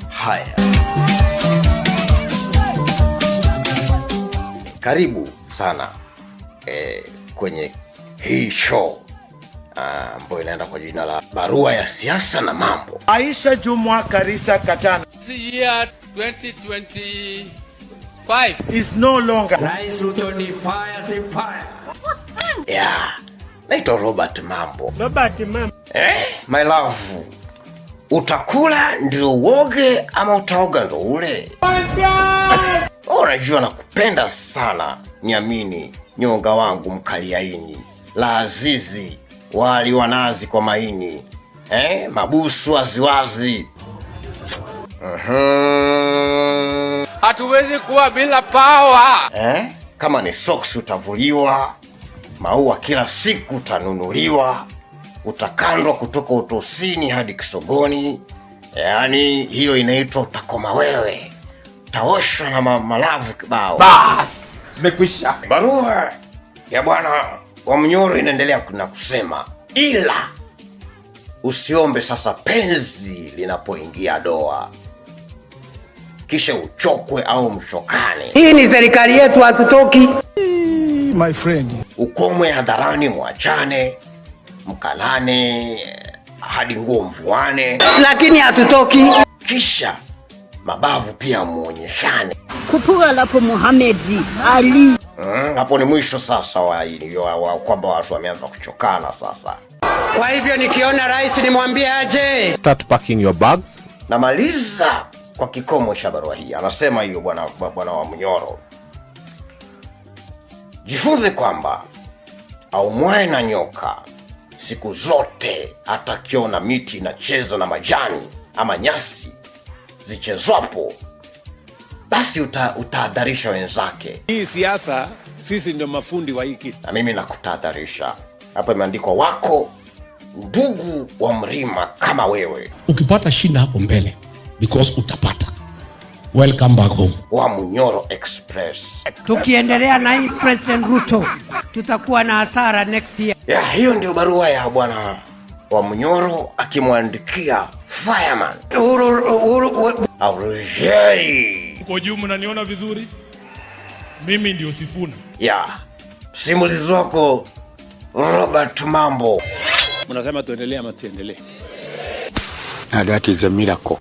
Haya. Karibu sana kwenye hii show ambayo inaenda kwa jina la Barua ya Siasa na Mambo. Aisha Jumwa Karisa Katana. This year 2025 is no longer. Rais Ruto ni fire, si fire. Yeah. Naitwa Robert Mambo. Robert Mambo. My love. Utakula ndio uoge ama utaoga ndio ule? Unajua nakupenda sana, niamini, nyonga wangu mkaliaini, la azizi, wali wa nazi kwa maini, mabusu waziwazi. hatuwezi kuwa bila power. Kama ni socks utavuliwa, maua kila siku utanunuliwa, utakandwa kutoka utosini hadi kisogoni. Yaani hiyo inaitwa utakoma wewe. Utaoshwa na malavu kibao. Bas, mekwisha. Barua ya bwana wa Mnyoro inaendelea na kusema, ila usiombe sasa penzi linapoingia doa, kisha uchokwe au mshokane. Hii ni serikali yetu, hatutoki. My friend. Ukomwe hadharani, mwachane, mkalane hadi nguo mvuane, Lakini hatutoki. kisha mabavu pia muonyeshane. Kupuga lapo Muhammad Ali. Hapo ni mwisho sasa wa kwamba watu wameanza kuchokana sasa. Kwa hivyo nikiona rais nimwambie aje. Start packing your bags. Namaliza kwa kikomo cha barua hii. Anasema hiyo bwana wa Mnyoro, jifunze kwamba aumwae na nyoka siku zote atakiona miti inacheza na majani ama nyasi zichezwapo, basi utahadharisha wenzake. Hii siasa sisi ndio mafundi wa hiki. Na mimi nakutahadharisha. Hapa imeandikwa, wako ndugu wa Mrima kama wewe. Ukipata shida hapo mbele, because utapata. Welcome back home. Wa Mnyoro Express. Tukiendelea na hii President Ruto, tutakuwa na hasara next year. Hiyo ndio barua ya bwana wa Mnyoro akimwandikia Fireman. Uko juu mnaniona vizuri? Mimi ndio Sifuna. Simulizi wako Robert Mambo. Mnasema tuendelee ama tuendelee? That is a miracle.